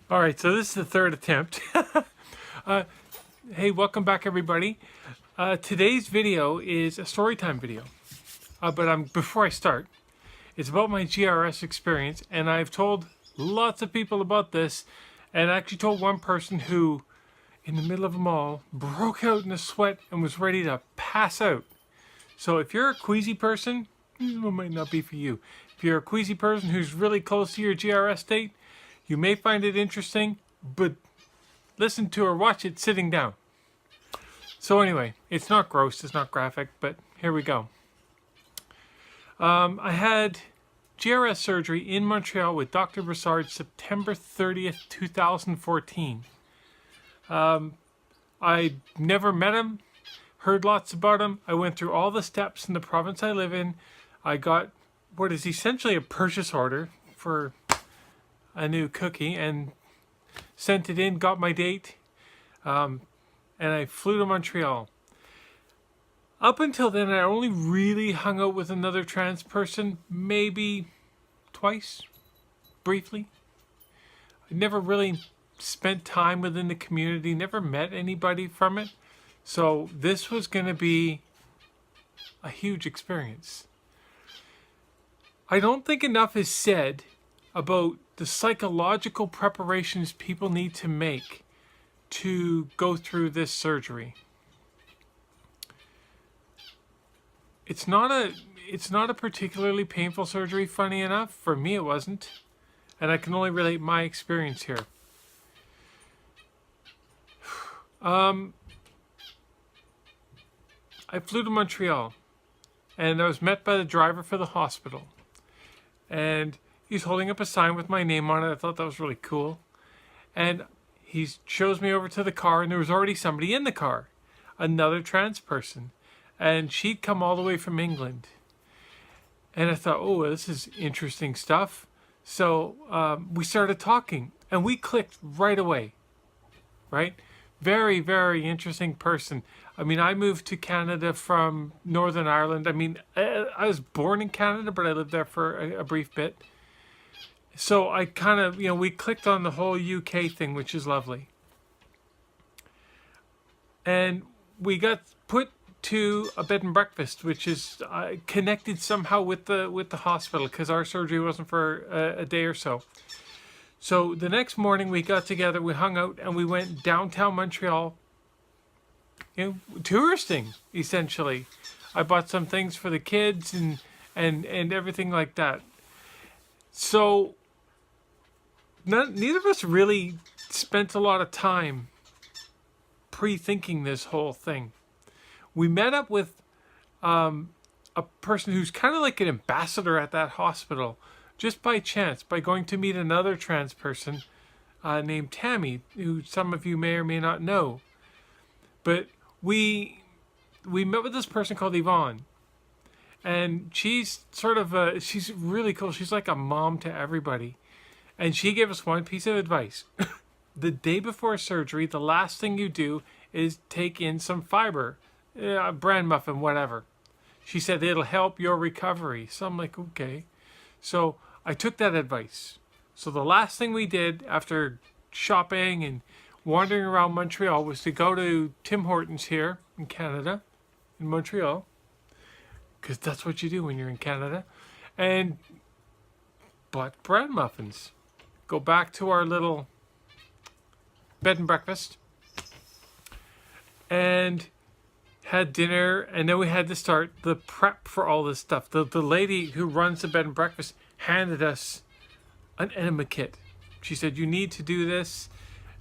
All right, so this is the third attempt. uh, hey, welcome back, everybody. Today's video is a story time video. Before I start, it's about my GRS experience, and I've told lots of people about this, and I actually told one person who, in the middle of a mall, broke out in a sweat and was ready to pass out. So if you're a queasy person, it might not be for you. If you're a queasy person who's really close to your GRS date, you may find it interesting, but listen to or watch it sitting down. So anyway, it's not gross, it's not graphic, but here we go. I had GRS surgery in Montreal with Dr. Brassard September 30th, 2014. I never met him, heard lots about him. I went through all the steps in the province I live in. I got what is essentially a purchase order for a new cookie and sent it in, got my date, and I flew to Montreal. Up until then, I only really hung out with another trans person, maybe twice, briefly. I never really spent time within the community, never met anybody from it. So this was going to be a huge experience. I don't think enough is said about the psychological preparations people need to make to go through this surgery. It's not a particularly painful surgery, funny enough. For me it wasn't. And I can only relate my experience here. I flew to Montreal and I was met by the driver for the hospital. And he's holding up a sign with my name on it. I thought that was really cool. And he shows me over to the car, and there was already somebody in the car, another trans person. And she'd come all the way from England. And I thought, oh, this is interesting stuff. So we started talking, and we clicked right away, right? Very, very interesting person. I mean, I moved to Canada from Northern Ireland. I mean, I was born in Canada, but I lived there for a brief bit. So I kind of, we clicked on the whole UK thing, which is lovely. And we got put to a bed and breakfast, which is connected somehow with the hospital, because our surgery wasn't for a day or so. So the next morning we got together, we hung out, and we went downtown Montreal, touristing, essentially. I bought some things for the kids and everything like that. So neither of us really spent a lot of time pre-thinking this whole thing. We met up with a person who's kind of like an ambassador at that hospital, just by chance, by going to meet another trans person named Tammy, who some of you may or may not know. But we met with this person called Yvonne, and she's sort of she's really cool. She's like a mom to everybody, and she gave us one piece of advice. The day before surgery, the last thing you do is take in some fiber, bran muffin, whatever. She said it'll help your recovery. So I'm like, okay. So I took that advice. So the last thing we did after shopping and wandering around Montreal was to go to Tim Hortons here in Canada, in Montreal, because that's what you do when you're in Canada, and bought bread muffins. Go back to our little bed and breakfast and had dinner, and then we had to start the prep for all this stuff. The lady who runs the bed and breakfast handed us an enema kit. She said, you need to do this,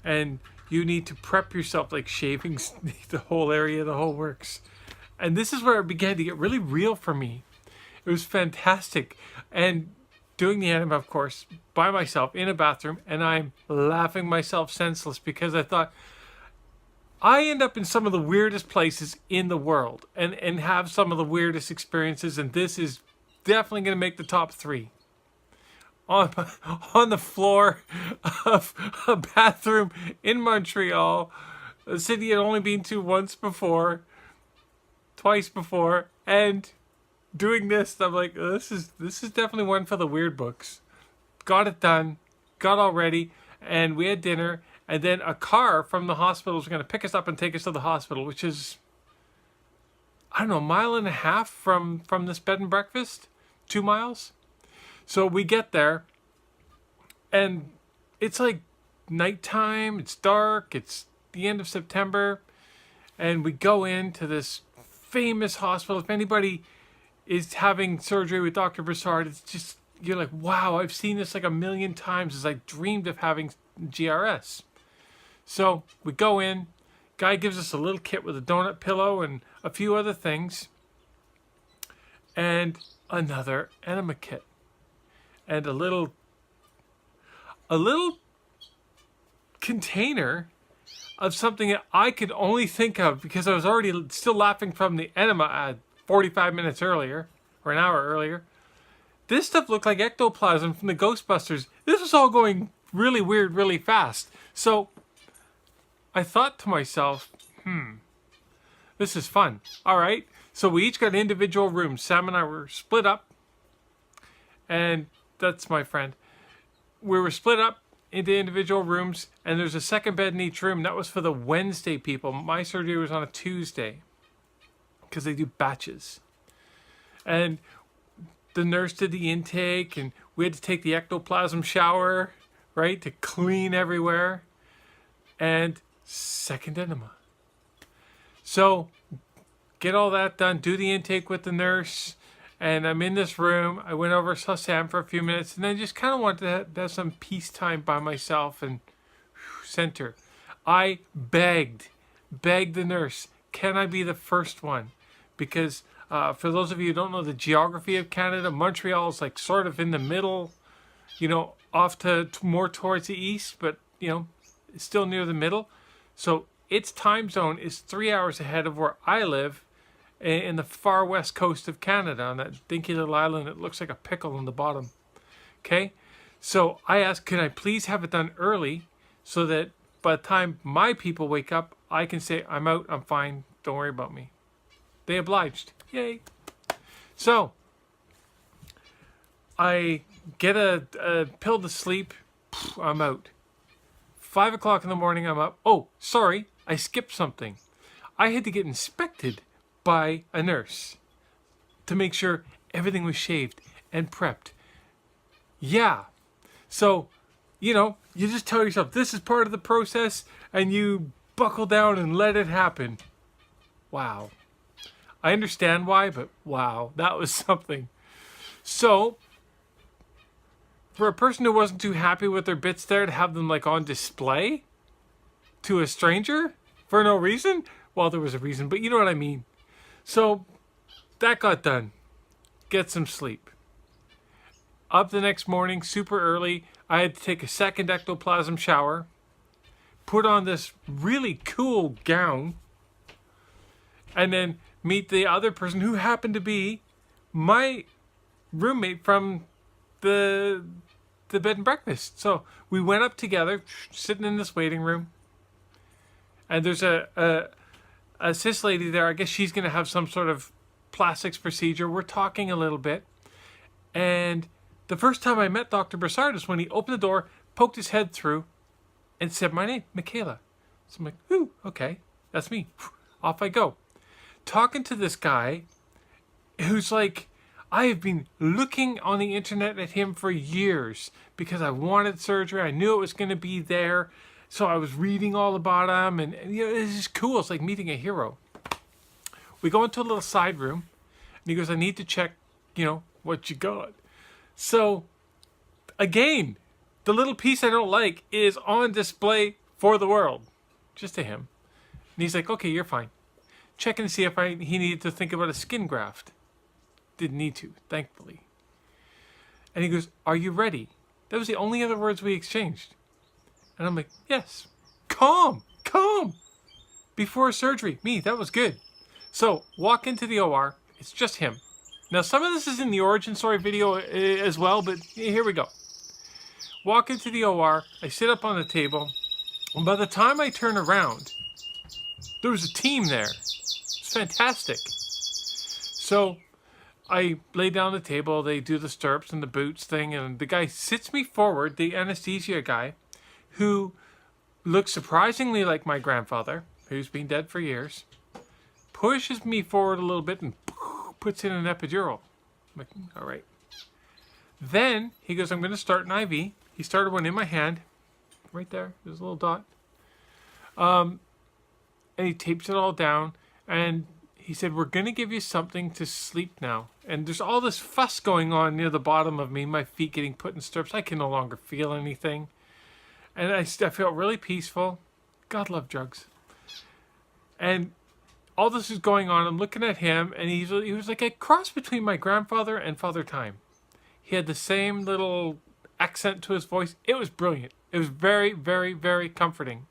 and you need to prep yourself, like shaving the whole area, the whole works. And this is where it began to get really real for me. It was fantastic. And doing the enema, of course, by myself in a bathroom, and I'm laughing myself senseless because I thought, I end up in some of the weirdest places in the world and have some of the weirdest experiences, and this is definitely going to make the top 3. On the floor of a bathroom in Montreal, a city I'd only been to twice before, and doing this, I'm like, this is definitely one for the weird books. Got it done, got all ready, and we had dinner, and then a car from the hospital was going to pick us up and take us to the hospital, which is, I don't know, a mile and a half from this bed and breakfast, 2 miles. So we get there, and it's like nighttime, it's dark, it's the end of September, and we go into this famous hospital. If anybody is having surgery with Dr. Brassard, it's just, you're like, wow, I've seen this like a million times, as I dreamed of having GRS. So we go in, guy gives us a little kit with a donut pillow and a few other things, and another enema kit, and a little container of something that I could only think of because I was already still laughing from the enema 45 minutes earlier, or an hour earlier. This stuff looked like ectoplasm from the Ghostbusters. This was all going really weird, really fast. So I thought to myself, this is fun. All right. So we each got individual rooms. Sam and I were split up. And that's my friend. We were split up into individual rooms, and there's a second bed in each room. That was for the Wednesday people. My surgery was on a Tuesday because they do batches. And the nurse did the intake, and we had to take the ectoplasm shower, right, to clean everywhere. And second enema. So get all that done, do the intake with the nurse, and I'm in this room. I went over, saw Sam for a few minutes, and then just kind of wanted to have some peace time by myself and center. I begged the nurse, can I be the first one? Because for those of you who don't know the geography of Canada, Montreal is like sort of in the middle, off to more towards the east, but, it's still near the middle. So its time zone is 3 hours ahead of where I live in the far west coast of Canada, on that dinky little island that looks like a pickle on the bottom. Okay? So I asked, can I please have it done early so that by the time my people wake up, I can say, I'm out, I'm fine, don't worry about me. They obliged. Yay. So I get a pill to sleep, I'm out. 5 o'clock in the morning, I'm up. Oh, sorry, I skipped something. I had to get inspected by a nurse to make sure everything was shaved and prepped. Yeah. So, you just tell yourself this is part of the process, and you buckle down and let it happen. Wow. I understand why, but wow, that was something. So, for a person who wasn't too happy with their bits there, to have them like on display to a stranger for no reason, well, there was a reason, but you know what I mean. So that got done. Get some sleep. Up the next morning, super early, I had to take a second ectoplasm shower, put on this really cool gown, and then meet the other person who happened to be my roommate from the bed and breakfast. So we went up together, sitting in this waiting room, and there's a cis lady there. I guess she's going to have some sort of plastics procedure. We're talking a little bit, and the first time I met Dr. Brassard is when he opened the door, poked his head through, and said my name, Michaela. So I'm like, ooh, okay, that's me. Off I go. Talking to this guy who's like, I have been looking on the internet at him for years because I wanted surgery. I knew it was going to be there. So I was reading all about him, and it's just cool. It's like meeting a hero. We go into a little side room, and he goes, I need to check, what you got. So, again, the little piece I don't like is on display for the world. Just to him. And he's like, okay, you're fine. Checking to see if he needed to think about a skin graft. Didn't need to, thankfully. And he goes, are you ready? That was the only other words we exchanged. And I'm like, yes. Calm. Before surgery. Me, that was good. So, walk into the OR. It's just him. Now, some of this is in the origin story video as well, but here we go. Walk into the OR. I sit up on the table. And by the time I turn around, there was a team there. It's fantastic. So, I lay down the table. They do the stirrups and the boots thing, and the guy sits me forward, the anesthesia guy, who looks surprisingly like my grandfather, who's been dead for years, pushes me forward a little bit and puts in an epidural. I'm like, all right. Then he goes, I'm going to start an IV. He started one in my hand, right there. There's a little dot. And he tapes it all down. And he said, we're going to give you something to sleep now. And there's all this fuss going on near the bottom of me, my feet getting put in stirrups. I can no longer feel anything. And I felt really peaceful. God love drugs. And all this is going on. I'm looking at him, and he was like a cross between my grandfather and Father Time. He had the same little accent to his voice. It was brilliant. It was very, very, very comforting.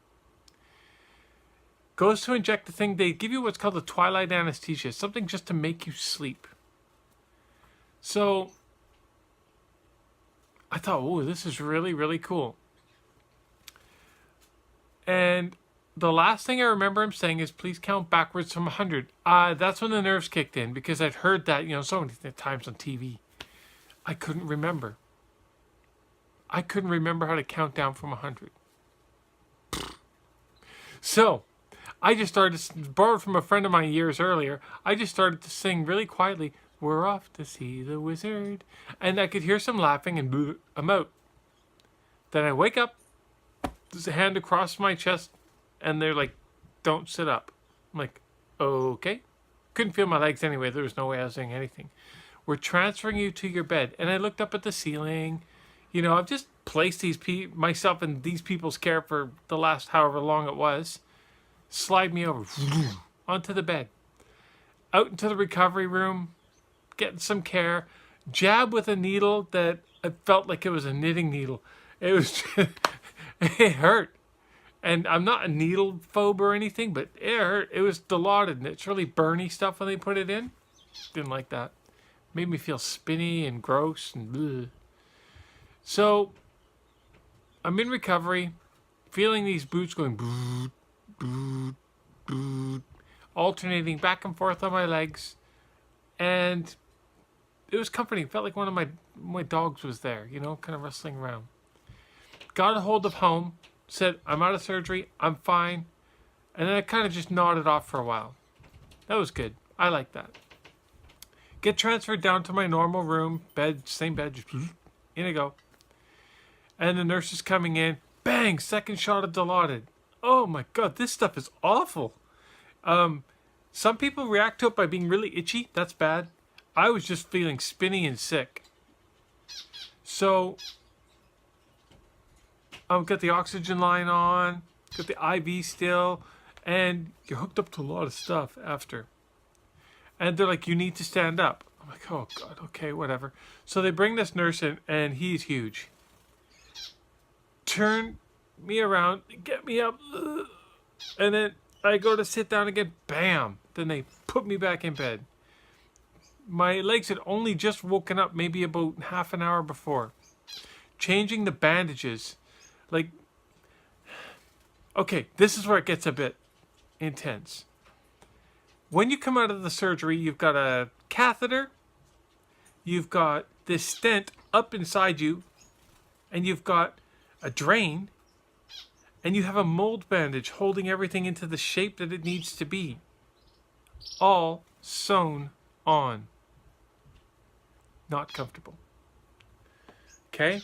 Goes to inject the thing. They give you what's called a twilight anesthesia, something just to make you sleep. So I thought, oh, this is really, really cool. And the last thing I remember him saying is, please count backwards from 100. That's when the nerves kicked in, because I'd heard that, so many times on TV. I couldn't remember. I couldn't remember how to count down from 100. So I just started, borrowed from a friend of mine years earlier, I just started to sing really quietly, we're off to see the wizard. And I could hear some laughing, and I'm out. Then I wake up, there's a hand across my chest, and they're like, don't sit up. I'm like, okay. Couldn't feel my legs anyway. There was no way I was doing anything. We're transferring you to your bed. And I looked up at the ceiling. I've just placed myself in these people's care for the last however long it was. Slide me over onto the bed. Out into the recovery room. Getting some care. Jab with a needle that I felt like it was a knitting needle. It was it hurt. And I'm not a needle phobe or anything, but it hurt. It was Dilaudid, and it's really burny stuff when they put it in. Didn't like that. Made me feel spinny and gross and bleh. So I'm in recovery, feeling these boots going boot, boot, boot, alternating back and forth on my legs. And it was comforting. Felt like one of my dogs was there, kind of rustling around. Got a hold of home. Said, I'm out of surgery, I'm fine. And then I kind of just nodded off for a while. That was good. I like that. Get transferred down to my normal room, bed, same bed, just in I go. And the nurse is coming in. Bang! Second shot of Dilaudid. Oh my God, this stuff is awful. Some people react to it by being really itchy. That's bad. I was just feeling spinny and sick. So got the oxygen line on, got the IV still, and you're hooked up to a lot of stuff after. And they're like, you need to stand up. I'm like, oh God, okay, whatever. So they bring this nurse in, and he's huge. Turn me around, get me up, and then I go to sit down again, bam. Then they put me back in bed. My legs had only just woken up maybe about half an hour before. Changing the bandages. Okay, this is where it gets a bit intense. When you come out of the surgery, you've got a catheter, you've got this stent up inside you, and you've got a drain, and you have a mold bandage holding everything into the shape that it needs to be. All sewn on. Not comfortable. Okay?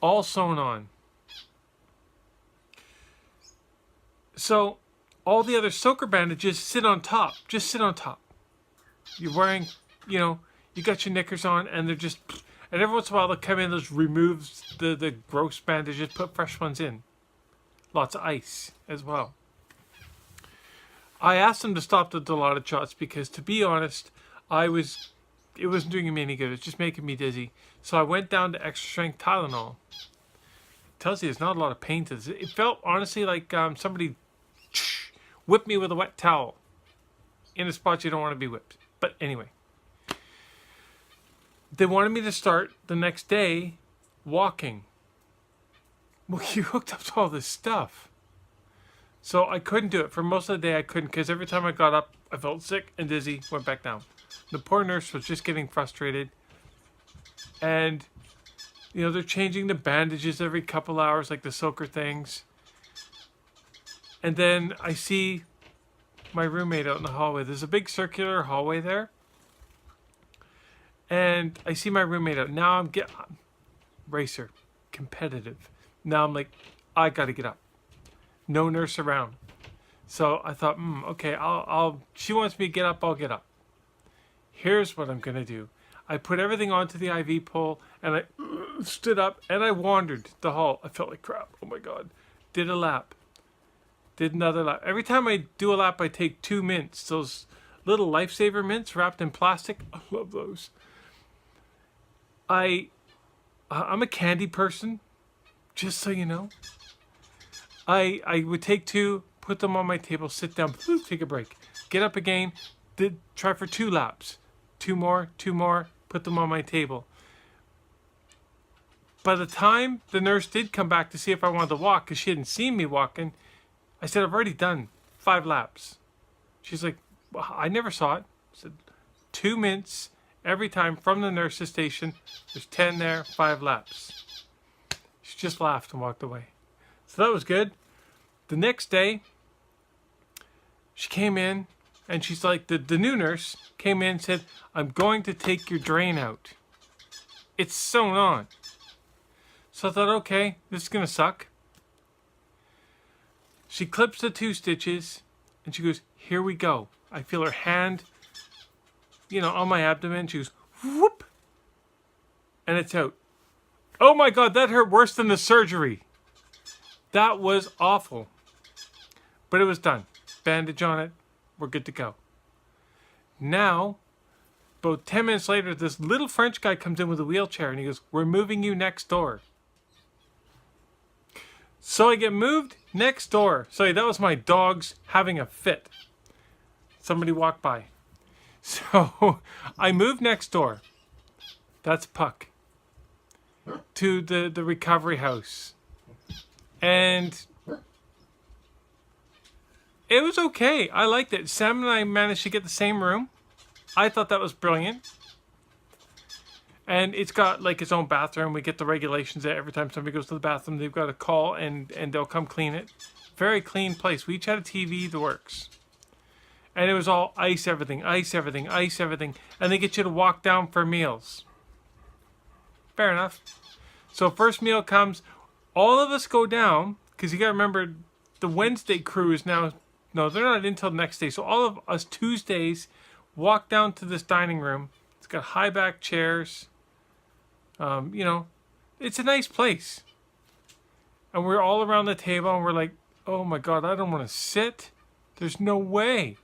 All sewn on. So, all the other soaker bandages sit on top. Just sit on top. You're wearing, you got your knickers on, and they're just... And every once in a while, they'll come in, they'll remove the gross bandages, put fresh ones in. Lots of ice as well. I asked them to stop the Dilaudid shots because, to be honest, it wasn't doing me any good. It's just making me dizzy. So I went down to extra strength Tylenol. Tells you there's not a lot of pain to this. It felt, honestly, like somebody whipped me with a wet towel in a spot you don't want to be whipped. But anyway. They wanted me to start the next day walking. Well, you hooked up to all this stuff. So I couldn't do it. For most of the day, I couldn't, because every time I got up, I felt sick and dizzy, went back down. The poor nurse was just getting frustrated. And You know, they're changing the bandages every couple hours, like the soaker things. And then I see my roommate out in the hallway. There's a big circular hallway there. And I see my roommate out. Now I'm racer, competitive. Now I'm like, I gotta get up. No nurse around. So I thought, okay, she wants me to get up, I'll get up. Here's what I'm gonna do. I put everything onto the IV pole and I stood up and I wandered the hall. I felt like crap. Oh my God. Did a lap. Did another lap. Every time I do a lap, I take 2 mints. Those little lifesaver mints wrapped in plastic. I love those. I'm a candy person, just so you know. I would take 2, put them on my table, sit down, take a break, get up again, try for 2 laps, 2 more, put them on my table. By the time the nurse did come back to see if I wanted to walk, because she hadn't seen me walking, I said, I've already done 5 laps. She's like, well, I never saw it. I said, 2 mints every time from the nurse's station. There's 10 there, 5 laps. She just laughed and walked away. So that was good. The next day, she came in and she's like, the new nurse came in and said, I'm going to take your drain out. It's sewn on. So I thought, okay, this is going to suck. She clips the 2 stitches and she goes, here we go. I feel her hand, on my abdomen. She goes, whoop, and it's out. Oh my God, that hurt worse than the surgery. That was awful. But it was done. Bandage on it. We're good to go. Now, about 10 minutes later, this little French guy comes in with a wheelchair and he goes, we're moving you next door. So I get moved next door. Sorry, that was my dogs having a fit. Somebody walked by. So I moved next door. That's Puck. To the recovery house. And it was okay. I liked it. Sam and I managed to get the same room. I thought that was brilliant. And it's got like its own bathroom. We get the regulations that every time somebody goes to the bathroom, they've got a call and they'll come clean it. Very clean place. We each had a TV, the works. And it was all ice everything, ice everything, ice everything. And they get you to walk down for meals. Fair enough. So first meal comes, all of us go down, because you got to remember, the Wednesday crew is now, no, they're not in until the next day. So all of us Tuesdays walk down to this dining room. It's got high back chairs. It's a nice place. And we're all around the table and we're like, oh my God, I don't want to sit. There's no way.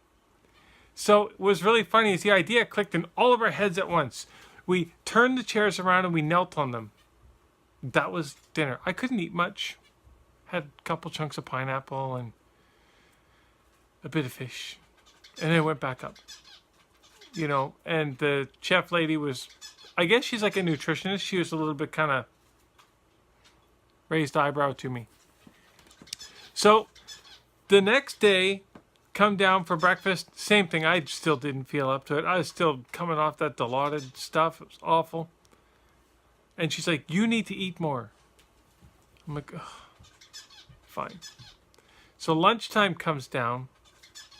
So it was really funny is the idea clicked in all of our heads at once. We turned the chairs around and we knelt on them. That was dinner. I couldn't eat much. Had a couple chunks of pineapple and a bit of fish. And then I went back up. And the chef lady was, I guess she's like a nutritionist. She was a little bit kind of raised eyebrow to me. So the next day, come down for breakfast. Same thing. I still didn't feel up to it. I was still coming off that Dilaudid stuff. It was awful. And she's like, you need to eat more. I'm like, ugh, fine. So lunchtime comes down.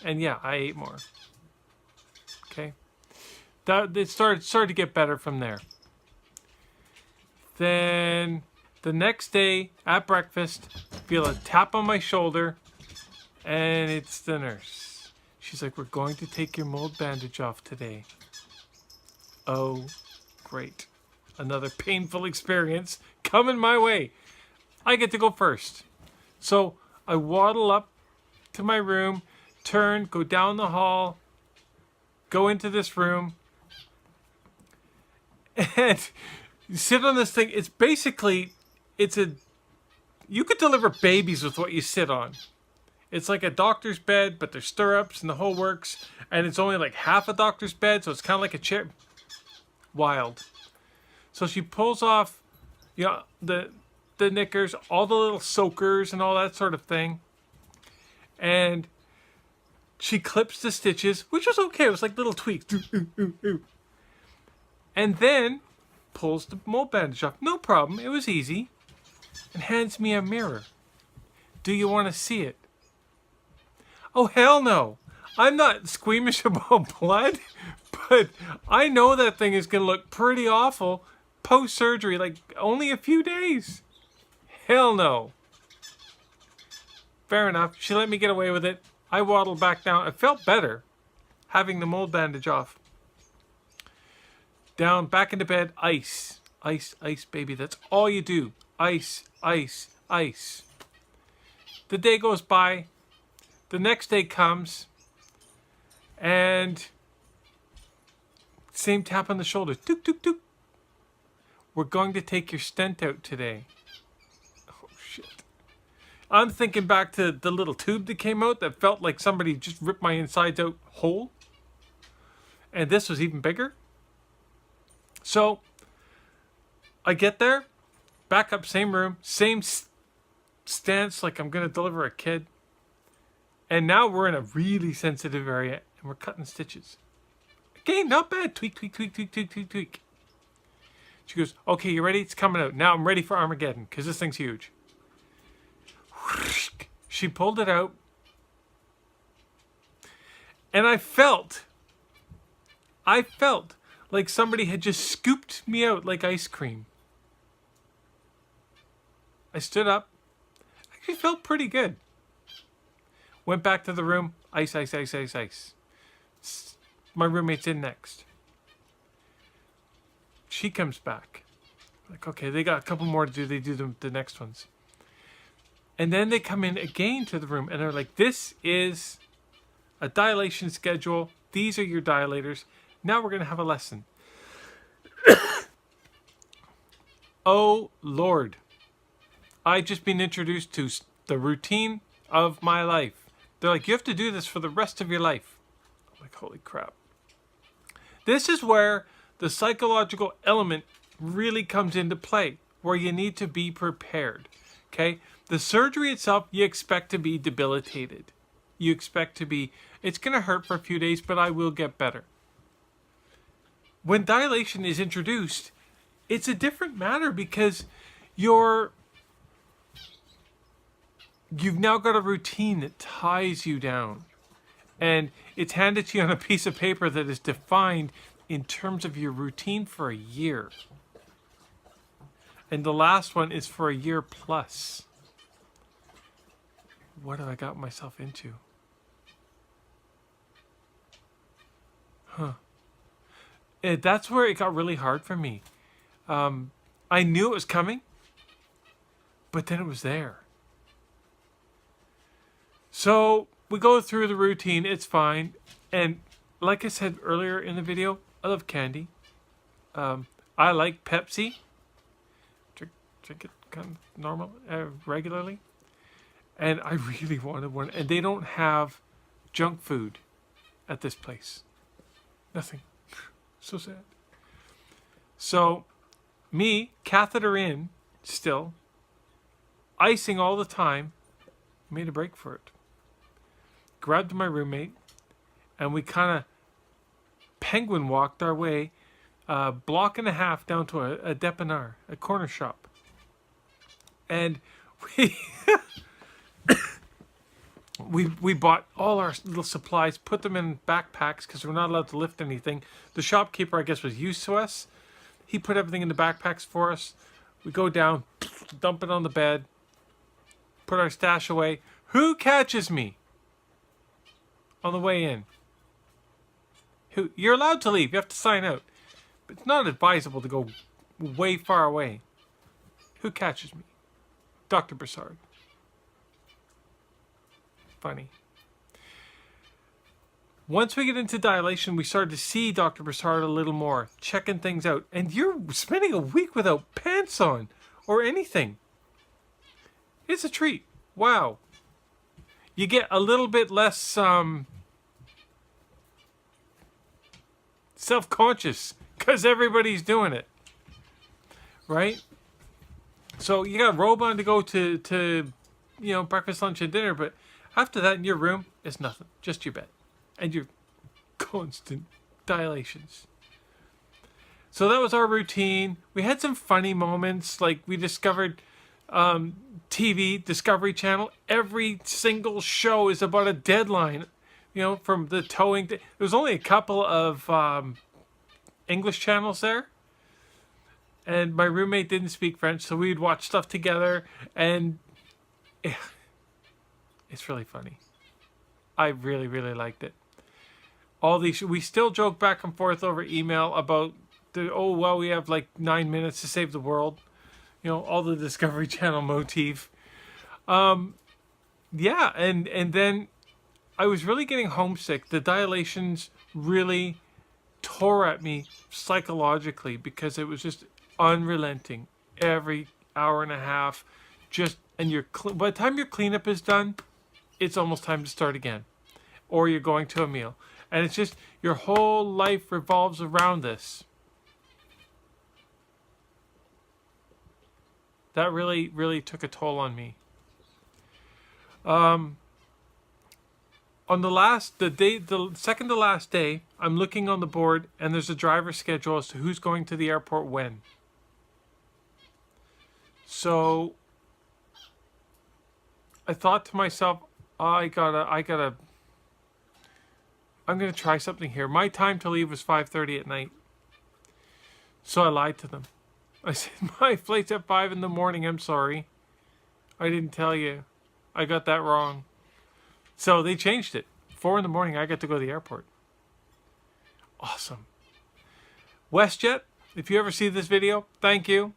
And yeah, I ate more. Okay. It started to get better from there. Then the next day at breakfast, feel a tap on my shoulder. And it's the nurse. She's like, we're going to take your mold bandage off today. Oh, great. Another painful experience coming my way. I get to go first. So I waddle up to my room, turn, go down the hall, go into this room, and sit on this thing. It's basically, you could deliver babies with what you sit on. It's like a doctor's bed, but there's stirrups and the whole works. And it's only like half a doctor's bed, so it's kind of like a chair. Wild. So she pulls off, the knickers, all the little soakers and all that sort of thing. And she clips the stitches, which was okay. It was like little tweaks. And then pulls the mold bandage off. No problem. It was easy. And hands me a mirror. Do you want to see it? Oh, hell no. I'm not squeamish about blood, but I know that thing is going to look pretty awful post-surgery, like only a few days. Hell no. Fair enough. She let me get away with it. I waddled back down. It felt better having the mold bandage off. Down, back into bed. Ice. Ice, ice, baby. That's all you do. Ice, ice, ice. The day goes by. The next day comes. And same tap on the shoulder. Took, took, took. We're going to take your stent out today. Oh, shit. I'm thinking back to the little tube that came out that felt like somebody just ripped my insides out whole. And this was even bigger. So, I get there, back up, same room, same stance like I'm going to deliver a kid. And now we're in a really sensitive area and we're cutting stitches. Again, not bad. Tweak, tweak, tweak, tweak, tweak, tweak, tweak. She goes, okay, you ready? It's coming out. Now I'm ready for Armageddon because this thing's huge. She pulled it out. And I felt like somebody had just scooped me out like ice cream. I stood up. Actually felt pretty good. Went back to the room. Ice, ice, ice, ice, ice. My roommate's in next. She comes back. Like, okay, they got a couple more to do. They do the next ones. And then they come in again to the room and they're like, this is a dilation schedule. These are your dilators. Now we're going to have a lesson. Oh, Lord. I've just been introduced to the routine of my life. They're like, you have to do this for the rest of your life. I'm like, holy crap. This is where the psychological element really comes into play, where you need to be prepared. Okay? The surgery itself, you expect to be debilitated. You expect to be, it's going to hurt for a few days, but I will get better. When dilation is introduced, it's a different matter because you've now got a routine that ties you down. And it's handed to you on a piece of paper that is defined in terms of your routine for a year. And the last one is for a year plus. What have I got myself into? That's where it got really hard for me. I knew it was coming, but then it was there. So we go through the routine. It's fine. And like I said earlier in the video, I love candy. I like Pepsi. Drink it kind of normal, regularly. And I really wanted one. And they don't have junk food at this place. Nothing. So sad. So, me, catheter in, still, icing all the time, made a break for it. Grabbed my roommate, and we kind of penguin walked our way a block and a half down to a dépanneur, a corner shop. And we bought all our little supplies, put them in backpacks because we're not allowed to lift anything. The shopkeeper, I guess, was used to us. He put everything in the backpacks for us. We go down, dump it on the bed, put our stash away. Who catches me on the way in? Who? You're allowed to leave. You have to sign out. But it's not advisable to go way far away. Who catches me? Dr. Brassard. Funny. Once we get into dilation, we started to see Dr. Brassard a little more, checking things out. And you're spending a week without pants on or anything. It's a treat. Wow. You get a little bit less self-conscious because everybody's doing it. Right? So you got a robe on to go to breakfast, lunch, and dinner, but after that in your room, it's nothing. Just your bed. And your constant dilations. So that was our routine. We had some funny moments, like we discovered TV, Discovery Channel. Every single show is about a deadline, from the towing. There was only a couple of English channels there. And my roommate didn't speak French, so we'd watch stuff together. And it's really funny. I really, really liked it. All these, we still joke back and forth over email about we have like 9 minutes to save the world. All the Discovery Channel motif. Yeah, and then I was really getting homesick. The dilations really tore at me psychologically because it was just unrelenting. Every hour and a half, and by the time your cleanup is done, it's almost time to start again, or you're going to a meal, and it's just your whole life revolves around this. That really, really took a toll on me. On the second to last day, I'm looking on the board, and there's a driver's schedule as to who's going to the airport when. So I thought to myself, I'm gonna try something here. My time to leave was 5:30 at night. So I lied to them. I said, my flight's at 5 in the morning. I'm sorry. I didn't tell you. I got that wrong. So they changed it. 4 in the morning, I got to go to the airport. Awesome. WestJet, if you ever see this video, thank you.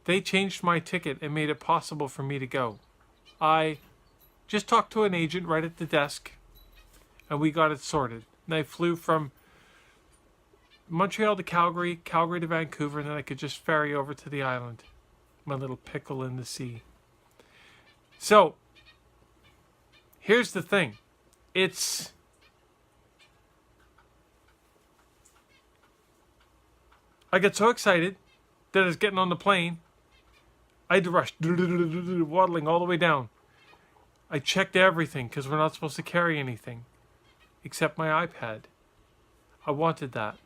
They changed my ticket and made it possible for me to go. I just talked to an agent right at the desk, and we got it sorted. And I flew from Montreal to Calgary, Calgary to Vancouver, and then I could just ferry over to the island. My little pickle in the sea. So, here's the thing. I got so excited that I was getting on the plane. I had to rush, waddling all the way down. I checked everything because we're not supposed to carry anything except my iPad. I wanted that.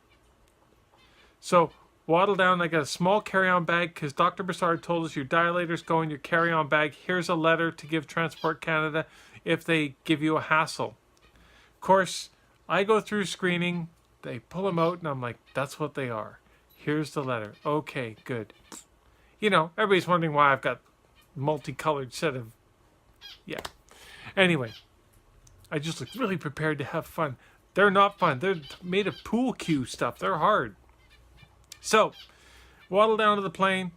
So, waddle down. I got a small carry-on bag because Dr. Brassard told us your dilators go in your carry-on bag. Here's a letter to give Transport Canada if they give you a hassle. Of course, I go through screening. They pull them out, and I'm like, that's what they are. Here's the letter. Okay, good. Everybody's wondering why I've got multicolored set of... Yeah. Anyway, I just look really prepared to have fun. They're not fun. They're made of pool cue stuff. They're hard. So, waddle down to the plane,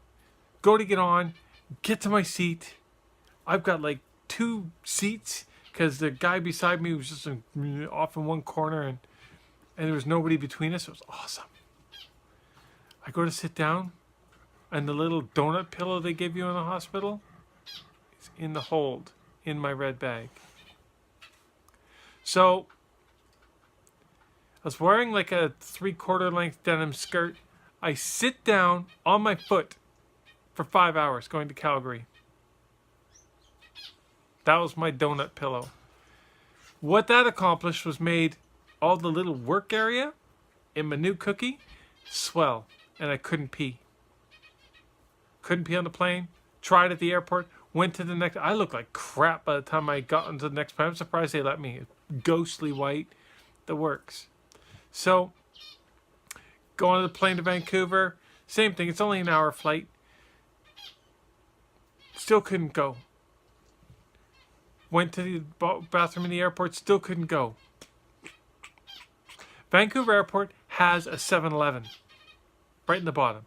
go to get on, get to my seat. I've got like 2 seats because the guy beside me was just off in one corner and there was nobody between us. It was awesome. I go to sit down, and the little donut pillow they give you in the hospital is in the hold in my red bag. So, I was wearing like a 3/4 length denim skirt. I sit down on my foot for 5 hours going to Calgary. That was my donut pillow. What that accomplished was made all the little work area in my new cookie swell, and I couldn't pee. Couldn't pee on the plane. Tried at the airport. Went to the next. I looked like crap by the time I got into the next plane. I'm surprised they let me. Ghostly white. The works. So, going on the plane to Vancouver. Same thing. It's only an hour flight. Still couldn't go. Went to the bathroom in the airport. Still couldn't go. Vancouver Airport has a 7-Eleven. Right in the bottom.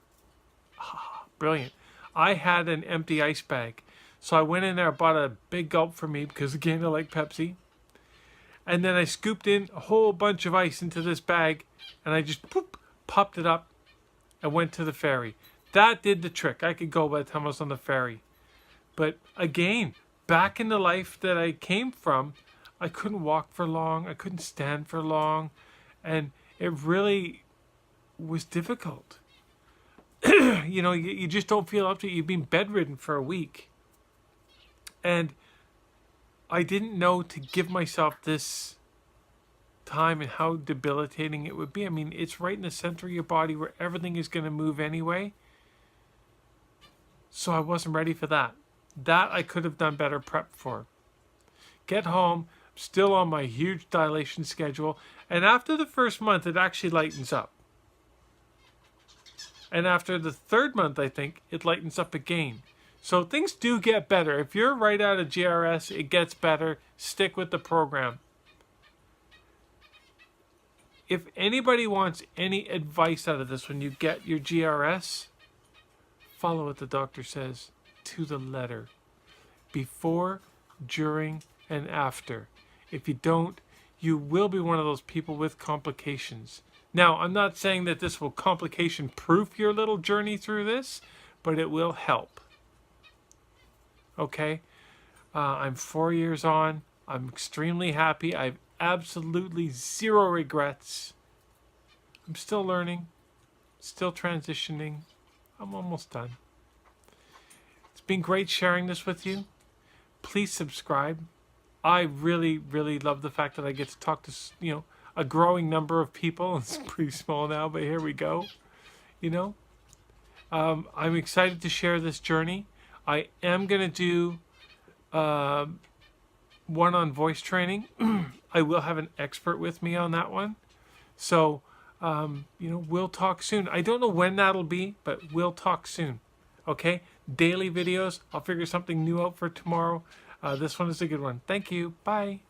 Brilliant. I had an empty ice bag. So I went in there, bought a big gulp for me because again I like Pepsi. And then I scooped in a whole bunch of ice into this bag and I just popped it up and went to the ferry. That did the trick. I could go by the time I was on the ferry. But again, back in the life that I came from, I couldn't walk for long. I couldn't stand for long. And it really was difficult. You just don't feel up to it. You've been bedridden for a week. And I didn't know to give myself this time and how debilitating it would be. I mean, it's right in the center of your body where everything is going to move anyway. So I wasn't ready for that. That I could have done better prep for. Get home, still on my huge dilation schedule, and after the first month, it actually lightens up. And after the third month, I think, it lightens up again. So things do get better. If you're right out of GRS, it gets better. Stick with the program. If anybody wants any advice out of this when you get your GRS, follow what the doctor says to the letter. Before, during, and after. If you don't, you will be one of those people with complications. Now, I'm not saying that this will complication-proof your little journey through this, but it will help. Okay? I'm 4 years on. I'm extremely happy. I have absolutely zero regrets. I'm still learning, still transitioning. I'm almost done. It's been great sharing this with you. Please subscribe. I really, really love the fact that I get to talk to, a growing number of people. It's pretty small now, but here we go. I'm excited to share this journey. I am going to do one on voice training. I will have an expert with me on that one. So, we'll talk soon. I don't know when that'll be, but we'll talk soon. Okay? Daily videos. I'll figure something new out for tomorrow. This one is a good one. Thank you. Bye.